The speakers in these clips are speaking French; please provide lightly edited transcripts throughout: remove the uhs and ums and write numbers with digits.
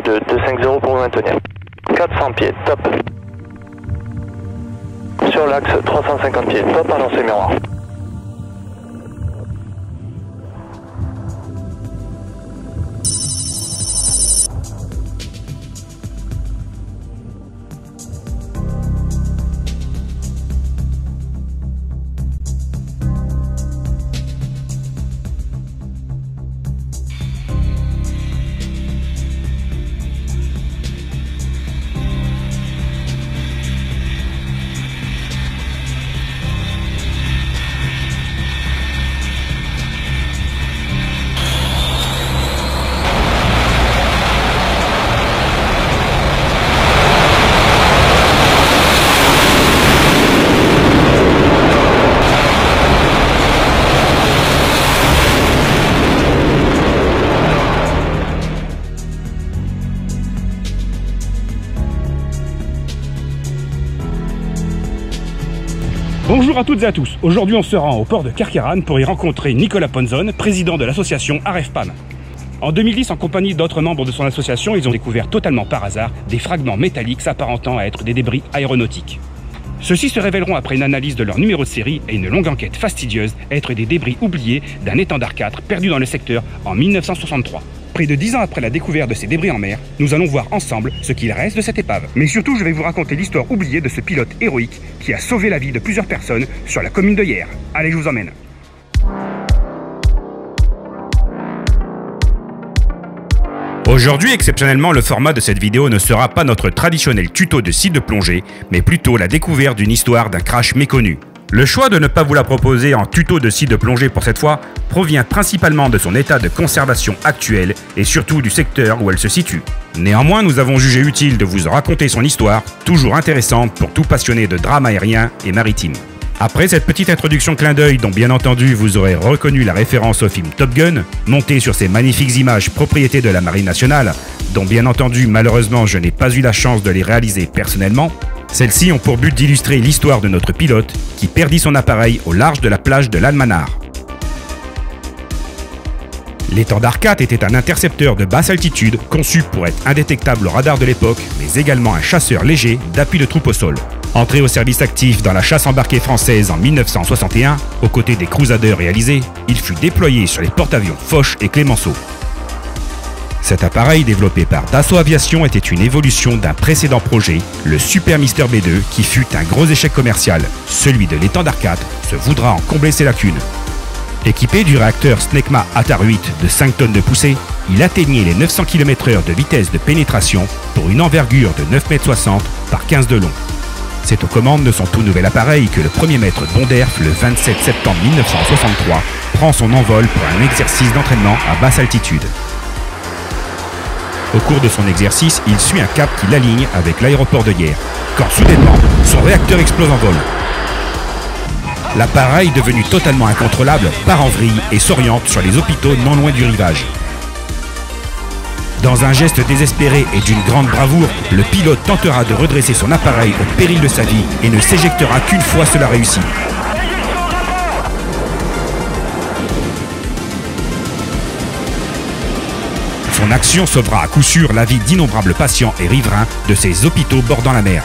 De 250 pour maintenir. 400 pieds, top. Sur l'axe, 350 pieds, top, annoncé miroir. Bonjour à toutes et à tous, aujourd'hui on se rend au port de Carqueiranne pour y rencontrer Nicolas Ponzone, président de l'association AREFPAM. En 2010, en compagnie d'autres membres de son association, ils ont découvert totalement par hasard des fragments métalliques s'apparentant à être des débris aéronautiques. Ceux-ci se révéleront après une analyse de leur numéro de série et une longue enquête fastidieuse être des débris oubliés d'un étendard 4 perdu dans le secteur en 1963. Près de 10 ans après la découverte de ces débris en mer, nous allons voir ensemble ce qu'il reste de cette épave. Mais surtout, je vais vous raconter l'histoire oubliée de ce pilote héroïque qui a sauvé la vie de plusieurs personnes sur la commune de Hyères. Allez, je vous emmène. Aujourd'hui, exceptionnellement, le format de cette vidéo ne sera pas notre traditionnel tuto de site de plongée, mais plutôt la découverte d'une histoire d'un crash méconnu. Le choix de ne pas vous la proposer en tuto de site de plongée pour cette fois provient principalement de son état de conservation actuel et surtout du secteur où elle se situe. Néanmoins, nous avons jugé utile de vous raconter son histoire, toujours intéressante pour tout passionné de drame aérien et maritime. Après cette petite introduction clin d'œil dont bien entendu vous aurez reconnu la référence au film Top Gun, monté sur ces magnifiques images propriété de la Marine nationale, dont bien entendu malheureusement je n'ai pas eu la chance de les réaliser personnellement, celles-ci ont pour but d'illustrer l'histoire de notre pilote qui perdit son appareil au large de la plage de l'Almanar. L'étendard 4 était un intercepteur de basse altitude conçu pour être indétectable au radar de l'époque, mais également un chasseur léger d'appui de troupe au sol. Entré au service actif dans la chasse embarquée française en 1961, aux côtés des Crusaders réalisés, il fut déployé sur les porte-avions Foch et Clemenceau. Cet appareil développé par Dassault Aviation était une évolution d'un précédent projet, le Super Mister B2, qui fut un gros échec commercial. Celui de l'étendard 4 se voudra en combler ses lacunes. Équipé du réacteur Snecma Atar 8 de 5 tonnes de poussée, il atteignait les 900 km/h de vitesse de pénétration pour une envergure de 9,60 m par 15 de long. C'est aux commandes de son tout nouvel appareil que le premier maître Bonderf, le 27 septembre 1963, prend son envol pour un exercice d'entraînement à basse altitude. Au cours de son exercice, il suit un cap qui l'aligne avec l'aéroport de Hyères, quand soudainement, son réacteur explose en vol. L'appareil, devenu totalement incontrôlable, part en vrille et s'oriente sur les hôpitaux non loin du rivage. Dans un geste désespéré et d'une grande bravoure, le pilote tentera de redresser son appareil au péril de sa vie et ne s'éjectera qu'une fois cela réussi. Son action sauvera à coup sûr la vie d'innombrables patients et riverains de ces hôpitaux bordant la mer.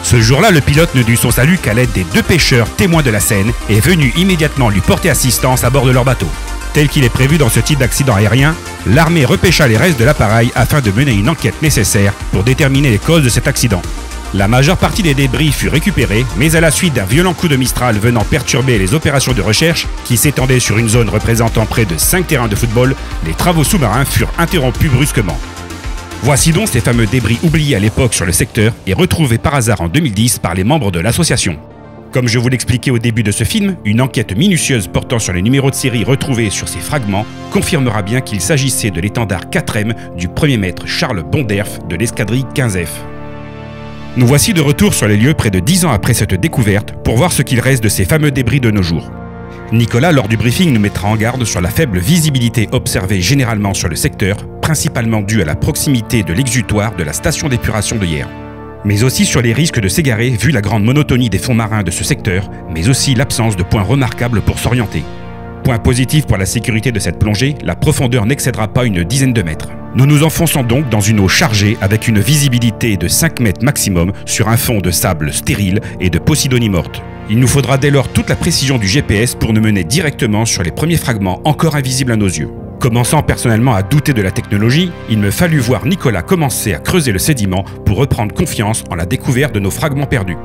Ce jour-là, le pilote ne dut son salut qu'à l'aide des 2 pêcheurs témoins de la scène et venus immédiatement lui porter assistance à bord de leur bateau. Tel qu'il est prévu dans ce type d'accident aérien, l'armée repêcha les restes de l'appareil afin de mener une enquête nécessaire pour déterminer les causes de cet accident. La majeure partie des débris fut récupérée, mais à la suite d'un violent coup de Mistral venant perturber les opérations de recherche, qui s'étendaient sur une zone représentant près de 5 terrains de football, les travaux sous-marins furent interrompus brusquement. Voici donc ces fameux débris oubliés à l'époque sur le secteur et retrouvés par hasard en 2010 par les membres de l'association. Comme je vous l'expliquais au début de ce film, une enquête minutieuse portant sur les numéros de série retrouvés sur ces fragments confirmera bien qu'il s'agissait de l'étendard 4M du premier maître Charles Bonderf de l'escadrille 15F. Nous voici de retour sur les lieux près de 10 ans après cette découverte pour voir ce qu'il reste de ces fameux débris de nos jours. Nicolas, lors du briefing, nous mettra en garde sur la faible visibilité observée généralement sur le secteur, principalement due à la proximité de l'exutoire de la station d'épuration de Hyères. Mais aussi sur les risques de s'égarer vu la grande monotonie des fonds marins de ce secteur, mais aussi l'absence de points remarquables pour s'orienter. Point positif pour la sécurité de cette plongée, la profondeur n'excédera pas une dizaine de mètres. Nous nous enfonçons donc dans une eau chargée avec une visibilité de 5 mètres maximum sur un fond de sable stérile et de posidonie morte. Il nous faudra dès lors toute la précision du GPS pour nous mener directement sur les premiers fragments encore invisibles à nos yeux. Commençant personnellement à douter de la technologie, il me fallut voir Nicolas commencer à creuser le sédiment pour reprendre confiance en la découverte de nos fragments perdus.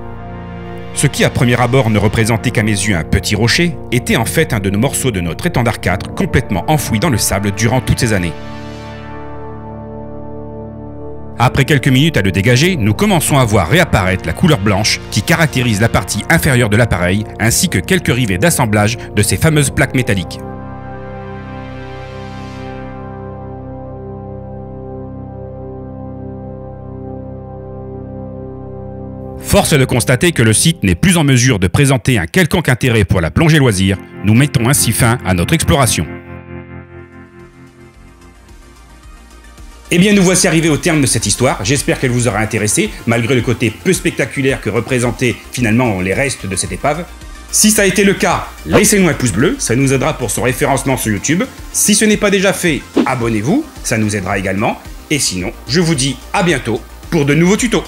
Ce qui à premier abord ne représentait qu'à mes yeux un petit rocher, était en fait un de nos morceaux de notre étendard 4 complètement enfoui dans le sable durant toutes ces années. Après quelques minutes à le dégager, nous commençons à voir réapparaître la couleur blanche qui caractérise la partie inférieure de l'appareil ainsi que quelques rivets d'assemblage de ces fameuses plaques métalliques. Force est de constater que le site n'est plus en mesure de présenter un quelconque intérêt pour la plongée loisir, nous mettons ainsi fin à notre exploration. Eh bien, nous voici arrivés au terme de cette histoire. J'espère qu'elle vous aura intéressé, malgré le côté peu spectaculaire que représentaient finalement les restes de cette épave. Si ça a été le cas, laissez-nous un pouce bleu, ça nous aidera pour son référencement sur YouTube. Si ce n'est pas déjà fait, abonnez-vous, ça nous aidera également. Et sinon, je vous dis à bientôt pour de nouveaux tutos.